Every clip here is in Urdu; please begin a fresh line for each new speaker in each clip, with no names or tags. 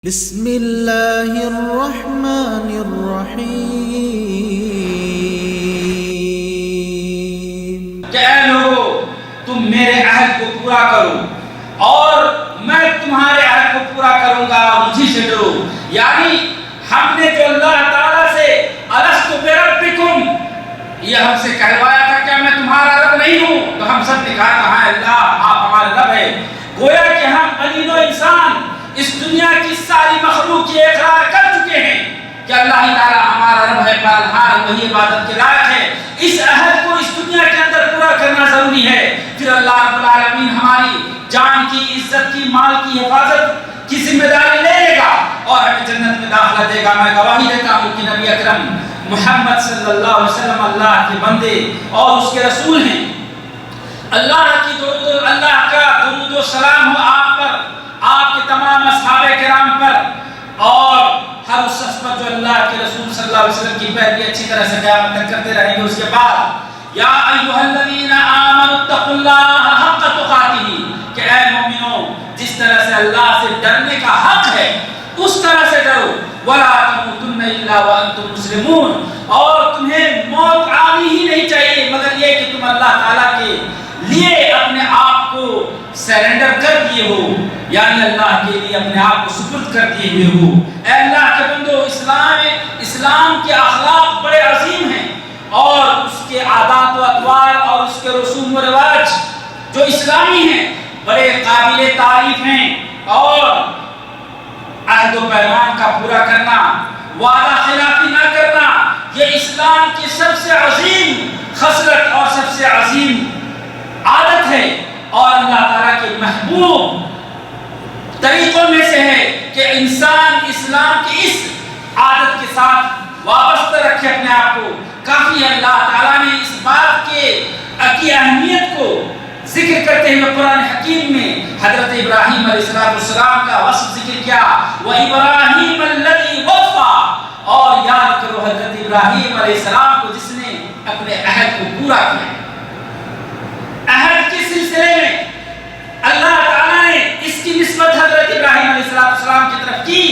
بسم اللہ الرحمن الرحیم
کہ اے لوگو تم میرے عہد کو پورا کرو اور میں تمہارے عہد کو پورا کروں گا، مجھے سے ڈرو۔ یعنی ہم نے جو اللہ تعالیٰ سے الستو بربکم یہ ہم سے کہلوایا تھا کہ میں تمہارا رب نہیں ہوں، تو ہم سب نے کہا کہ ہاں اللہ آپ ہمارا رب ہے۔ گویا کہ ہم انین و انسان اس دنیا کی ساری مخلوق یہ اقرار کر چکے ہیں کہ اللہ تعالیٰ ہمارا رب ہے، پالنہار، وہی عبادت کے لائق ہے۔ اس عہد کو اس دنیا کے اندر پورا کرنا ضروری ہے، پھر اللہ رب العالمین ہماری جان کی، عزت کی، مال کی حفاظت کی ذمہ داری لے لے گا اور ہمیں جنت میں داخلہ دے گا۔ میں گواہی دیتا ہوں کہ نبی اکرم محمد صلی اللہ علیہ وسلم اللہ کے بندے اور اس کے رسول ہیں۔ اللہ کا درود و سلام ہو آپ پر، آپ کے تمام اصحاب کرام پر اور ہر اس شخص پر جو اللہ کے رسول صلی اللہ علیہ وسلم کی پیروی اچھی طرح سے قیامت تک کرتے رہیں گے۔ اس کے بعد یا ایھا الذین آمنوا اتقوا اللہ حق تقاتہ، کہ اے مومنوں جس طرح سے اللہ سے ڈرنے کا حق ہے اس طرح سے ڈرو، ولا تموتن الا وانتم مسلمون، اور تمہیں موت آنی ہی نہیں چاہیے مگر یہ کہ تم اللہ تعالیٰ کے لیے اپنے آپ کو سرنڈر کر دیے ہو، یعنی اللہ کے لیے اپنے آپ کو سپرد کر دیے ہوئے ہو۔ اے اللہ کے بندو، اسلام کے اخلاق بڑے عظیم ہیں اور اس کے عادات و اطوار اور اس کے رسوم و رواج جو اسلامی ہیں بڑے قابل تعریف ہیں، اور عہد و پیمان کا پورا کرنا، وعدہ خلافی نہ کرنا، یہ اسلام کی سب سے عظیم خصلت اور سب سے عظیم عادت ہے اور اللہ تعالیٰ کے محبوب طریقوں میں سے ہے کہ انسان اسلام کی اس عادت کے ساتھ وابستہ رکھے اپنے آپ کو۔ کافی اللہ تعالیٰ نے اس بات کی اہمیت کو ذکر کرتے ہوئے قرآن حکیم میں حضرت ابراہیم علیہ السلام کا وصف ذکر کیا، وَإِبْرَاهِيمَ الَّذِي وَفَّى، اور یاد کرو حضرت ابراہیم علیہ السلام کو جس نے اپنے عہد کو پورا کیا۔ عہد کے سلسلے میں اللہ تعالیٰ نے اس کی نسبت حضرت ابراہیم علیہ السلام کی طرف کی۔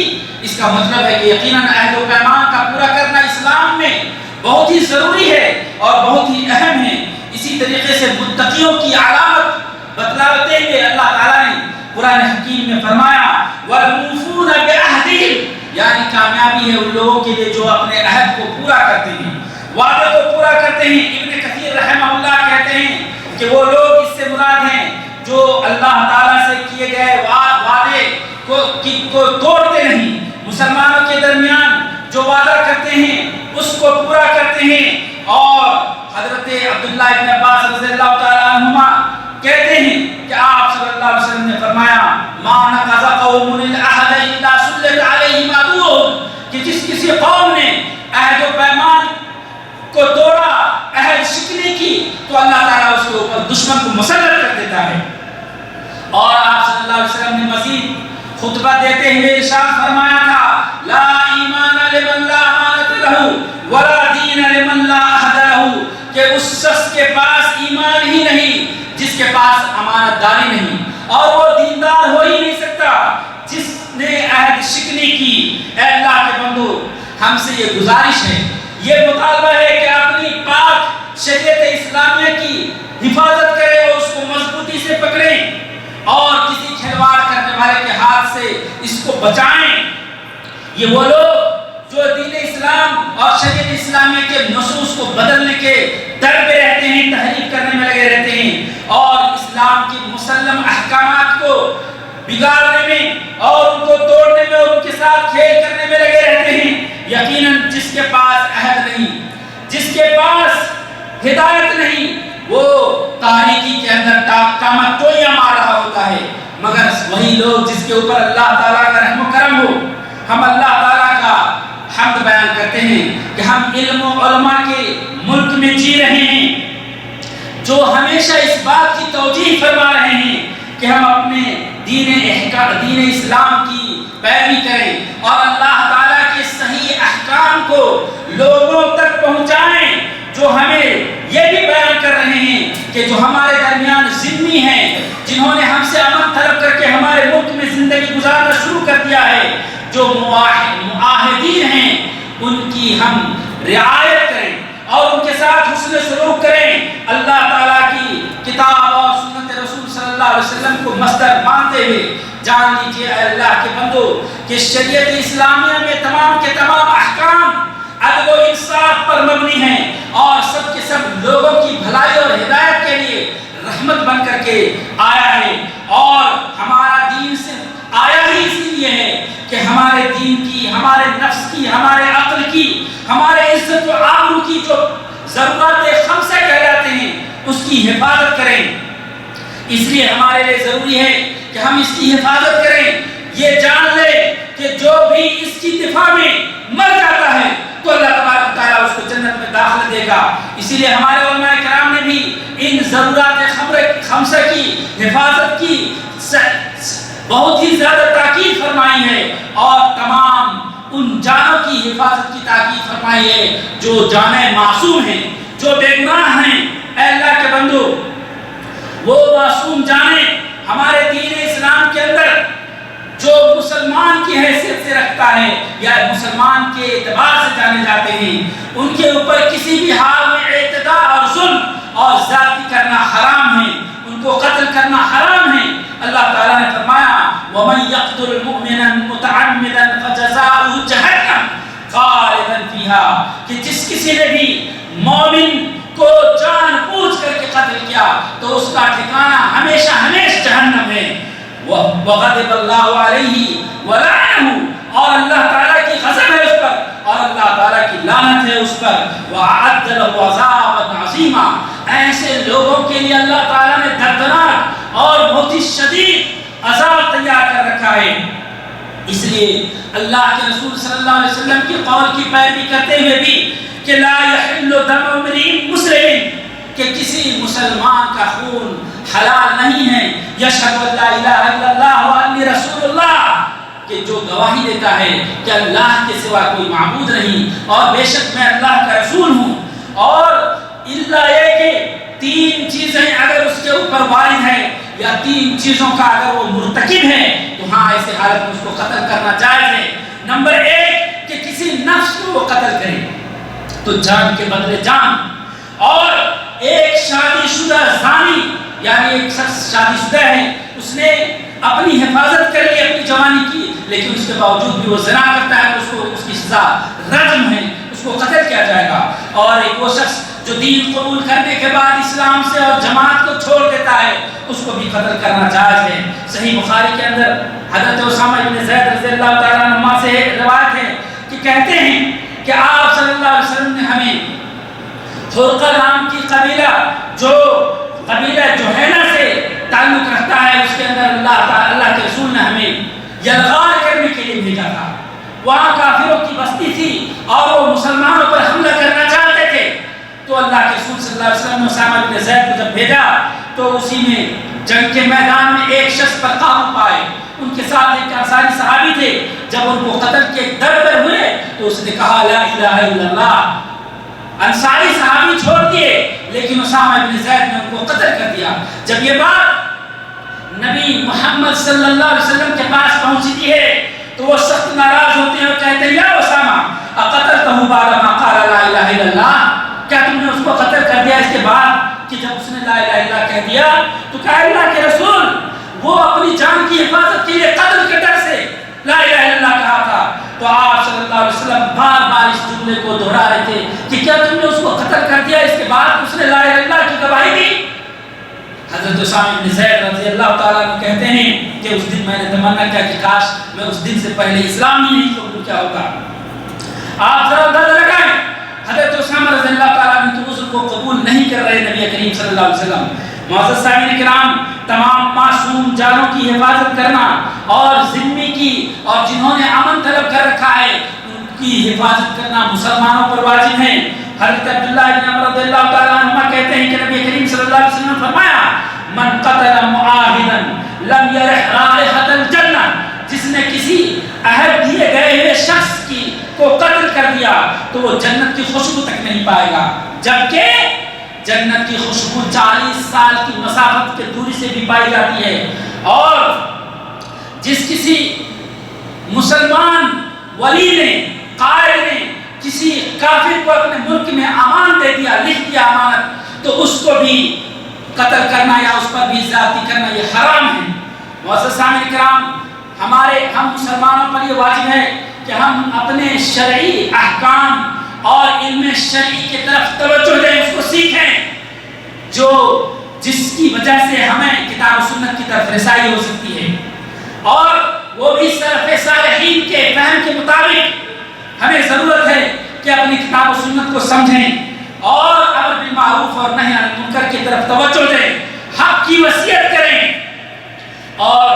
اس کا مطلب ہے کہ یقیناً عہد و پیمان کا پورا کرنا اسلام میں بہت ہی ضروری ہے اور بہت ہی اہم ہے۔ اسی طریقے سے متقیوں کی علامت بتلاتے ہوئے اللہ تعالیٰ نے قرآن حکیم میں فرمایا وَالْمُوفُونَ بِعَهْدِهِمْ، یعنی کامیابی ہے ان لوگوں کے لیے جو اپنے عہد کو پورا کرتے ہیں، وعدے کو پورا کرتے ہیں۔ ابن کثیر رحمہ اللہ کہتے ہیں کہ وہ لوگ اس سے مراد ہیں جو اللہ تعالیٰ سے کیے گئے وعدے کو توڑتے نہیں، مسلمانوں کے درمیان جو وعدہ کرتے ہیں اس کو پورا کرتے ہیں۔ اور حضرت عبداللہ ابن عباس رضی اللہ تعالیٰ عنہما کہتے ہیں کہ آپ صلی اللہ علیہ وسلم نے فرمایا ما نقض قوم العہد الا سلط علیہم عدوہم، کہ جس کسی قوم نے عہد و پیمان کو توڑا، عہد شکنی کی، تو اللہ تعالیٰ اس کے اوپر دشمن کو مسلط کر دیتا ہے۔ اور آپ صلی اللہ علیہ وسلم نے مزید خطبہ دیتے ہوئے ارشاد فرمایا تھا لا ایمان لمن لا امانت لہ ولا دین لمن لا عہد لہ، کہ اس شخص کے پاس ایمان ہی نہیں جس کے پاس امانت داری نہیں، اور وہ دیندار ہو ہی نہیں سکتا جس نے عہد شکنی کی۔ اے اللہ کے بندو، ہم سے یہ گزارش ہے، یہ مطالبہ ہے کہ اپنی پاک شریعت اسلامیہ کی حفاظت کریں اور اس کو مضبوطی سے پکڑیں اور کسی کھلواڑ کرنے والے کے ہاتھ سے اس کو بچائیں۔ یہ وہ لوگ جو دین اسلام اور شریعت اسلامیہ کے نصوص کو بدلنے کے ڈر پہ رہتے ہیں، تحریف کرنے میں لگے رہتے ہیں اور اسلام کی مسلم احکامات کو بگاڑنے میں اور ان کو توڑنے میں اور ان کے ساتھ کھیل کرنے میں لگے رہتے ہیں۔ یقیناً جس کے پاس عہد نہیں، جس کے پاس ہدایت نہیں، وہ تاریکی کے اندر ٹامٹوئیاں مار رہا ہوتا ہے، مگر وہی لوگ جس کے اوپر اللہ تعالیٰ کا رحم و کرم ہو۔ ہم اللہ تعالیٰ کا حمد بیان کرتے ہیں کہ ہم علم و علماء کے ملک میں جی رہے ہیں جو ہمیشہ اس بات کی توجیہ فرما رہے ہیں کہ ہم اپنے دین اسلام کی پیروی کریں اور اللہ تعالیٰ کے صحیح احکام کو لوگوں تک پہنچائیں، جو ہمیں یہ بھی بیان کر رہے ہیں کہ جو ہمارے درمیان ذمی ہیں، جنہوں نے ہم سے امن طلب کر کے ہمارے ملک میں زندگی گزارنا شروع کر دیا ہے، کی ہم رعایت کریں اور ان کے ساتھ حسن سلوک کریں، اللہ تعالیٰ کی کتاب اور سنت رسول صلی اللہ علیہ وسلم کو مصدر مانتے ہوئے جان لیجیے اے اللہ کے بندو کہ شریعت اسلامیہ میں تمام کے تمام احکام عدل و انصاف پر مبنی ہیں اور سب کے سب لوگوں کی بھلائی اور ہدایت کے لیے رحمت بن کر کے آیا ہے، اور ہمارا دین سے آیا ہی اسی لیے ہے کہ ہمارے دین کی، ہمارے نفس کی، ہمارے عقل کی، ہمارے عزت و آبرو کی جو ضرورت خمسہ کہلاتے ہیں اس کی حفاظت کریں۔ اس لیے ہمارے لیے ضروری ہے کہ ہم اس کی حفاظت کریں، یہ جان لے کہ جو بھی اس کی دفاع میں مر جاتا ہے تو اللہ تبارک و تعالیٰ اس کو جنت میں داخل دے گا۔ اسی لیے ہمارے علماء کرام نے بھی ان ضرورات خمسہ کی حفاظت کی بہت ہی زیادہ تاکید فرمائی ہے، اور تمام ان جانوں کی حفاظت کی تاکید فرمائی ہے جو جانیں معصوم ہیں، جو بے گناہ ہیں۔ اے اللہ کے بندو، وہ معصوم جانیں ہمارے دین اسلام کے اندر جو مسلمان کی حیثیت سے رکھتا ہے یا مسلمان کے اعتبار سے جانے جاتے ہیں، ان کے اوپر کسی بھی حال میں اعتداء اور ظلم اور زیادتی کرنا حرام ہے، ان کو قتل کرنا حرام ہے۔ اللہ تعالیٰ نے فرمایا وَمَن يَقْتُلْ مُؤْمِنًا مُتَعَمِّدًا فَجَزَاؤُهُ جَهَنَّمُ خَالِدًا فِيهَا، کہ جس کسی نے بھی مومن کو جان بوجھ کر کے قتل کیا تو اس کا ٹھکانہ ہمیشہ ہمیشہ جہنم ہے۔ وَغَضِبَ اللَّهُ عَلَيْهِ وَلَعَنَهُ، اور اللہ تعالیٰ کی غضب ہے اس پر اور اللہ تعالیٰ کی لعنت ہے اس پر۔ وَأَعَدَّ لَهُ عَذَابًا عَظِيمًا، ایسے لوگوں کے لیے اللہ تعالیٰ نے دردناک اور بہت ہی شدید عذاب تیار کر رکھا ہے۔ اس لیے اللہ کے رسول صلی اللہ علیہ وسلم کی قول کی پیروی کرتے ہوئے بھی کہ لا يحل دم امرئ مسلم، کہ کسی مسلمان کا خون حلال نہیں ہے، یشہد ان لا الہ الا اللہ وانی رسول اللہ، کہ جو گواہی دیتا ہے کہ اللہ کے سوا کوئی معبود نہیں اور بے شک میں اللہ کا رسول ہوں، اور الا یہ کہ تین چیزیں اگر اس کے اوپر وارد ہیں یا تین چیزوں کا اگر وہ مرتکب ہے تو ہاں ایسے حالت میں اس کو قتل کرنا جائز ہے۔ نمبر ایک کہ کسی نفس کو وہ قتل کرے تو جان کے بدلے جان، اور ایک شادی شدہ زانی یعنی ایک شخص شادی شدہ ہے، اس نے اپنی حفاظت کر لی اپنی جوانی کی لیکن اس کے باوجود بھی وہ زنا کرتا ہے تو اس کو اس کی سزا رجم ہے، اس کو قتل کیا جائے گا۔ اور ایک وہ شخص جو دین قبول کرنے کے بعد اسلام سے اور جماعت کو چھوڑ دیتا ہے اس کو بھی قتل کرنا جائز ہے۔ صحیح بخاری کے اندر حضرت اسامہ بن زید رضی اللہ تعالیٰ عنہ سے روایت ہے کہ کہتے ہیں کہ آپ صلی اللہ علیہ وسلم نے ہمیں خرقہ نام کی قبیلہ جو قبیلہ جوہینہ سے تعلق رکھتا ہے اس کے اندر اللہ کے رسول نے ہمیں یلغار کرنے کے لیے بھیجا تھا۔ وہاں کافروں کی بستی تھی اور وہ مسلمانوں پر حملہ کرنا چاہتے تھے، تو اللہ کے رسول صلی اللہ علیہ وسلم نے اسامہ بن زید کو جب بھیجا تو اسی میں جنگ کے میدان میں ایک شخص پر قابو پائے، ان کے ساتھ ایک انصاری صحابی تھے، جب ان کو قتل کے دربر ہوئے تو اس نے کہا لا الہ الا اللہ۔ انصاری صحابی چھوڑ دیے لیکن اسامہ بن زید نے ان کو قتل کر دیا۔ جب یہ بات نبی محمد صلی اللہ علیہ وسلم کے پاس پہنچتی ہے تو وہ سخت ناراض ہوتے ہیں اور کہتے ہیں یا اسامہ اقتلتہ بعد ما قال لا الہ الا اللہ، کیا تم نے اس کو قتل کر دیا اس کے بعد کہ جب اس نے لا الہ الا اللہ کہہ دیا؟ تو کہا اللہ کے رسول وہ اپنی جان کی حفاظت کے لیے قتل کے ڈر سے لا الہ الا اللہ کہا تھا۔ تو آپ صلی اللہ علیہ وسلم بار بار اس جملے کو دہرا رہے تھے کہ کیا تم نے اس کو قتل کر دیا اس کے بعد اس نے لا الہ الا اللہ کی گواہی دی؟ حضرت اسامہ بن زید رضی اللہ تعالیٰ عنہ کہتے ہیں کہ اس دن میں نے تمنا کیا کہ کاش میں اس دن سے پہلے اسلام ہی نہیں قبول کیا ہوتا۔ آپ ذرا اندازہ لگائیں، حضرت اسامہ رضی اللہ تعالیٰ عنہ کی عذر کو قبول نہیں کر رہے نبی کریم صلی اللہ علیہ وسلم۔ معزز سامعین کرام، تمام معصوم جانوں کی حفاظت کرنا اور ذمہ کی اور جنہوں نے امن طلب کر رکھا ہے ان کی حفاظت کرنا مسلمانوں پر واجب ہے۔ حضرت عبداللہ بن عمر رضی اللہ تعالیٰ عنہ کہتے ہیں کہ نبی کریم صلی اللہ علیہ وسلم نے فرمایا من قتل معاہدا لم یرح رائحۃ الجنہ، جس نے کسی عہد دیے گئے ہوئے شخص کی کو قتل کر دیا تو وہ جنت کی خوشبو تک نہیں پائے گا، جبکہ جنت کی خوشبو 40 سال کی مسافت کے دوری سے بھی پائی جاتی ہے۔ اور جس کسی مسلمان ولی نے قائد نے کسی کافر کو اپنے ملک میں امان دے دیا، لکھ دیا امانت، تو اس کو بھی قتل کرنا یا اس پر بھی زیادتی کرنا یہ حرام ہے۔ معزز سامعین کرام، ہم مسلمانوں پر یہ واجب ہے کہ ہم اپنے شرعی احکام اور علم شرعی کی طرف توجہ دیں، اس کو سیکھیں، جس کی وجہ سے ہمیں کتاب و سنت کی طرف رسائی ہو سکتی ہے، اور وہ بھی سلف صالحین کے فہم کے مطابق ہمیں ضرورت ہے کہ اپنی کتاب و سنت کو سمجھیں اور امر بالمعروف اور نہی عن المنکر کی طرف توجہ دیں، حق کی وصیت کریں، اور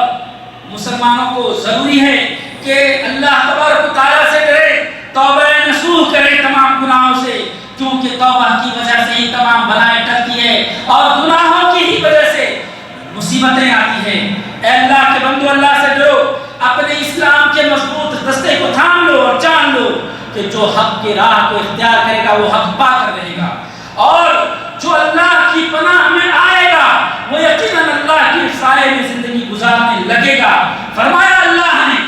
مسلمانوں کو ضروری ہے کہ اللہ تبارک و تعالیٰ سے ڈریں، توبہ نصوح کریں تمام گناہوں سے، کیونکہ توبہ کی وجہ سے ہی تمام بلائیں ٹلتی ہے اور گناہوں کی ہی وجہ سے مصیبتیں آتی ہیں۔ اے اللہ کے بندو، اللہ سے ڈرو، اپنے اسلام کے مضبوط دستے کو تھام لو اور جان لو کہ جو حق کی راہ کو اختیار کرے گا وہ حق پا کر رہے گا، اور جو اللہ کی پناہ میں آئے گا وہ یقیناً اللہ کے سائے میں زندگی گزارنے لگے گا۔ فرمایا اللہ نے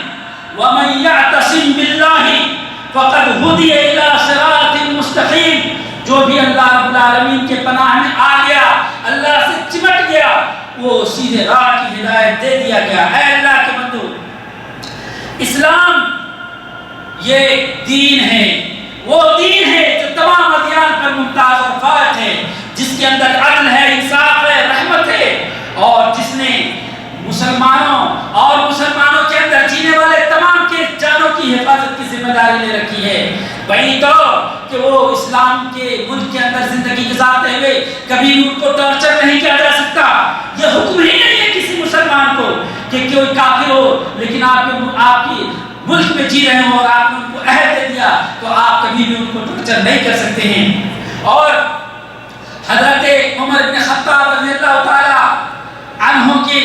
وَمَن يَعْتَصِم بِاللَّهِ فَقَدْ هُدِيَ إِلَىٰ صِرَاطٍ مُسْتَقِيمٍ، جو بھی اللہ رب العالمین کے پناہ میں آ گیا، اللہ سے چمٹ گیا، وہ سیدھے راہ کی ہدایت دے دیا گیا۔ اے اللہ کے بندو، اسلام یہ دین ہے، وہ دین ہے جو تمام ادیان پر ممتاز اور فائق ہے، جس کے اندر عدل ہے، انصاف ہے، رحمت ہے، اور جس نے مسلمانوں کے اندر جینے والے تمام کے جانوں کی حفاظت کی ذمہ داری لے رکھی ہے۔ وہی تو کہ وہ اسلام کے ملک کے اندر زندگی گزارتے ہوئے کبھی ان کو ٹارچر نہیں کیا جا سکتا۔ یہ حکم ہی نہیں ہے کسی مسلمان کو کہ کوئی کافر ہو لیکن آپ کی ملک میں جی رہے ہوں اور آپ نے ان کو عہد دے دیا تو آپ کبھی بھی ان کو ٹارچر نہیں کر سکتے ہیں۔ اور حضرت عمر بن خطاب رضی اللہ تعالی عنہ کی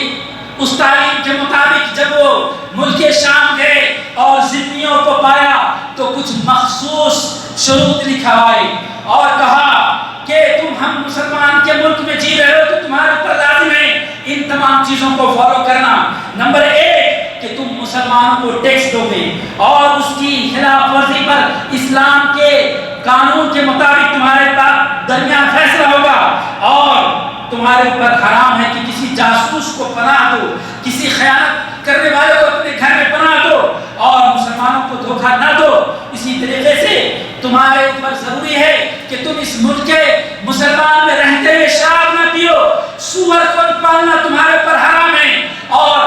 اس تعلیم کے مطابق جب وہ ملک شام گئے اور ذمیوں کو پایا تو کچھ مخصوص شروط لکھوائے اور کہا کہ ہم مسلمان کے ملک میں جی رہے ہو تو تمہارے اوپر لازم ہے ان تمام چیزوں کو فالو کرنا۔ نمبر 1 کہ تم مسلمانوں کو ٹیکس دو گے اور اس کی خلاف ورزی پر اسلام کے قانون کے مطابق تمہارے درمیان فیصلہ ہوگا، اور تمہارے اوپر حرام ہے کہ کسی جاسوس کو پناہ دو، کسی خیانت کرنے والے کو اپنے گھر میں پناہ دو اور مسلمانوں کو دھوکہ نہ دو۔ اسی طریقے سے تمہارے اوپر ضروری ہے کہ تم اس ملک کے مسلمان میں رہتے ہوئے شراب نہ پیو، سور کو پالنا تمہارے اوپر حرام ہے، اور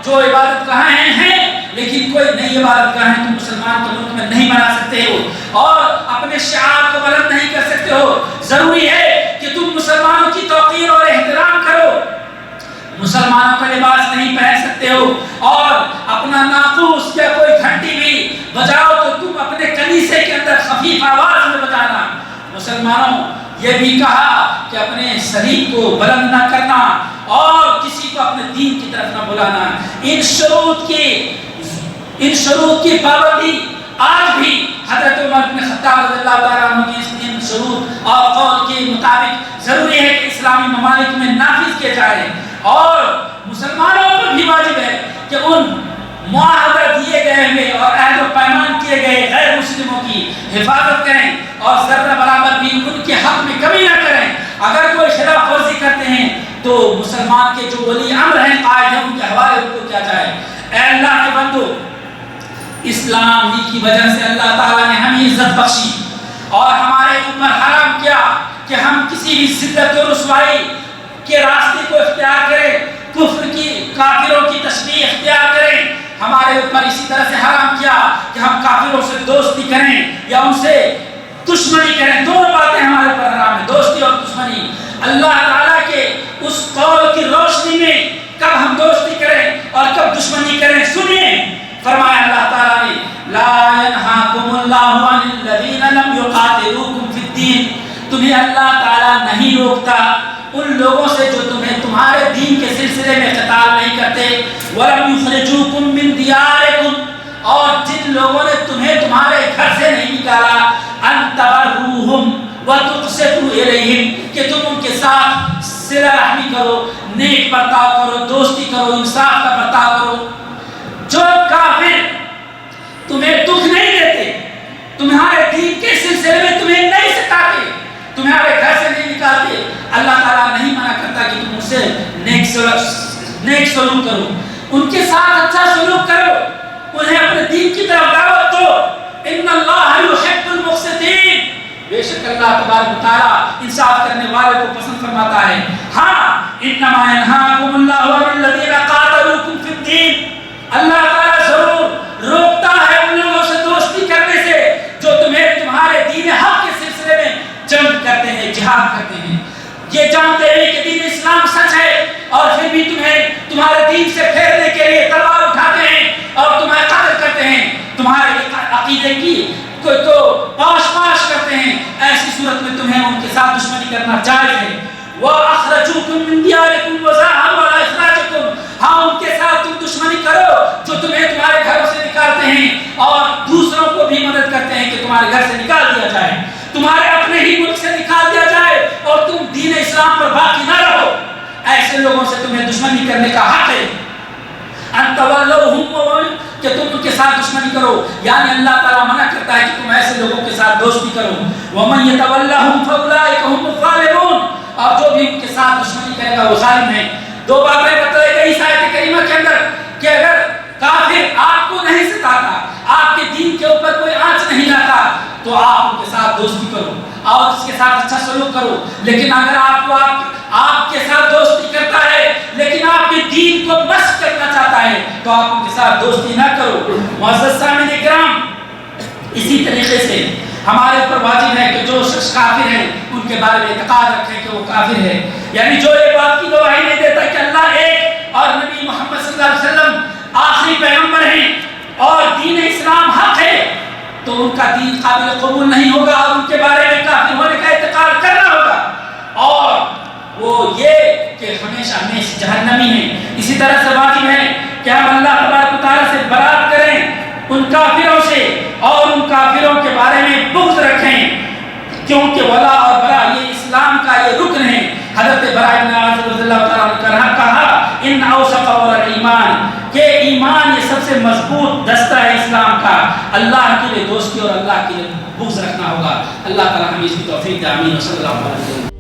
جو عبادت گاہیں ہیں لیکن کوئی نئی عبادت گاہیں تم مسلمان کے ملک میں نہیں بنا سکتے ہو اور اپنے شعار کو بلند نہیں کر سکتے ہو۔ ضروری ہے کہ تم مسلمانوں کی توقیر اور احترام کرو، مسلمانوں کا لباس نہیں پہن سکتے ہو، اور اپنا ناقوس یا کوئی گھنٹی بھی بجاؤ تو تم اپنے کنیسے کے اندر خفیف آواز میں بجانا۔ مسلمانوں یہ بھی کہا کہ اپنے صلیب کو بلند نہ کرنا اور کسی کو اپنے دین کی طرف نہ بلانا۔ ان شروط کی پابندی آج بھی حضرت عمر بن خطاب رضی اللہ تعالیٰ عنہ کی ان شروط اور قول کے مطابق ضروری ہے کہ اسلامی ممالک میں نافذ کیے جائیں، اور مسلمانوں پر بھی واجب ہے کہ ان معاہدہ دیے گئے ہوئے اور عہد و پیمان کیے گئے غیر مسلموں کی حفاظت کریں اور ذرہ برابر بھی ان کے حق میں کمی نہ کریں۔ اگر کوئی خلاف ورزی کرتے ہیں تو مسلمان کے جو ولی امر ہیں، قائد ہیں، ان کے حوالے ان کو کیا جائے۔ اے اللہ کے بندو، اسلام ہی کی وجہ سے اللہ تعالیٰ نے ہمیں عزت بخشی اور ہمارے اوپر حرام کیا کہ ہم کسی بھی ذلت و رسوائی کے راستے کو اختیار کریں، کفر کی کافروں کی تشبیہ اختیار کریں۔ ہمارے اوپر اسی طرح سے حرام کیا کہ ہم کافروں سے دوستی کریں یا ان سے دشمنی کریں۔ دونوں باتیں ہمارے اوپر حرام ہیں، دوستی اور دشمنی۔ اللہ تعالیٰ کے اس قول کی روشنی میں کب ہم دوستی کریں اور کب دشمنی کریں سنیے۔ فرمایا اللہ تعالیٰ نے لا ينهاكم الله عن الذين لم يقاتلوكم في الدين، تمہیں اللہ تعالیٰ نہیں روکتا ان لوگوں سے جو تمہیں تمہارے دین کے سلسلے میں قتال نہیں کرتے، وَلَمْ يُخْرِجُوكُمْ مِنْ دِيَارِكُمْ، اور جن لوگوں نے تمہیں تمہارے گھر سے نہیں نکالا، أَن تَبَرُّوهُمْ وَتُقْسِطُوا إِلَيْهِمْ، کہ تم ان کے ساتھ صلہ رحمی کرو، نیک برتاؤ کرو، دوستی کرو، انصاف کا برتاؤ کرو۔ جو کافر تمہیں دکھ نہیں دیتے، تمہارے دین کے نیک سلوک کرو، ان کے ساتھ اچھا سلوک کرو، انہیں اپنے دین کی طرف دعوت دو۔ ان اللہ یحب المقسطین، بے شک اللہ تبارک و تعالی انصاف کرنے والے کو پسند فرماتا ہے۔ ہاں انما ینہاکم اللہ عن الذین قاتلوکم فی الدین، اللہ تعالی ضرور روکتا ہے ان لوگوں سے دوستی کرنے سے جو تمہیں تمہارے دین حق کے سلسلے میں جنگ کرتے ہیں، جہاد کرتے ہیں، یہ جانتے ہیں کہ دین اسلام سچ ہے اور پھر بھی تمہیں تمہارے دین سے پھیرنے کے لیے تلوار اٹھاتے ہیں اور تمہیں قتل کرتے ہیں، تمہارے عقیدے کی کو پاش کرتے ہیں، ایسی صورت میں تمہیں ان کے ساتھ دشمنی کرنا جائز ہے۔ وَأَخْرَجُوكُم مِّن دِيَارِكُمْ وَظَاهَرُوا عَلَىٰ إِخْرَاجِكُمْ، ہاں ان کے ساتھ تم دشمنی کرو جو تمہیں تمہارے گھروں سے نکالتے ہیں اور دوسروں کو بھی مدد کرتے ہیں کہ تمہارے گھر سے نکال دیا جائے، تمہارے اپنے ہی ملک سے نکال دیا جائے اور تم دین اسلام پر باقی نہ رہو، ایسے لوگوں سے تمہیں دشمنی کرنے کا حق ہے۔ ان تولوہم، کہ تم ان کے ساتھ دشمنی کرو، یعنی اللہ تعالیٰ منع کرتا ہے کہ تم ایسے لوگوں کے ساتھ دوستی کرو۔ ومن یتولہم فاولئک هم الظالمون، اور جو بھی ان کے ساتھ دشمنی کرے گا وہ ظالم ہے۔ دو باتیں بتائی گئی اس آیت کریمہ کے اندر کہ اگر کافر آپ کو نہیں ستاتا، آپ کے دین کے اوپر کوئی آنچ نہیں لاتا تو آپ ان کے ساتھ دوستی کرو اور اس کے ساتھ اچھا سلوک کرو، لیکن اگر آپ کے ساتھ دوستی کرتا ہے لیکن آپ کے دین کو مسخ کرنا چاہتا ہے تو آپ ان کے ساتھ دوستی نہ کرو۔ معزز سامعین اکرام، اسی طریقے سے ہمارے اوپر واجب ہے کہ جو شخص کافر ہے ان کے بارے میں اعتقاد رکھیں کہ وہ کافر ہے، یعنی جو یہ بات کی گواہی نہیں دیتا کہ اللہ ایک اور نبی محمد صلی اللہ علیہ وسلم آخری پیغمبر ہیں اور دین اسلام حق ہے، تو ان کا دین قابل قبول نہیں ہوگا اور ان کے بارے میں کافر ہونے کا اعتقاد کرنا ہوگا، اور وہ یہ کہ ہمیشہ ہمیشہ جہنمی ہیں۔ اسی طرح سے واجب ہے کہ ہم اللہ تبارک و تعالیٰ سے برات کریں ان کافروں سے اور ان کافروں کے بارے میں بغض رکھیں، کیونکہ ولا اور برا یہ اسلام کا یہ رکن ہے۔ حضرت براء بن عازب رضی اللہ تعالیٰ عنہ کہا ان اوثق الایمان، کہ ایمان یہ سب سے مضبوط دستہ ہے اسلام کا، اللہ کے لیے دوستی اور اللہ کے لیے بغض رکھنا ہوگا۔ اللہ تعالیٰ ہمیں اس کی توفیق دے، آمین۔ صلی اللہ علیہ وسلم۔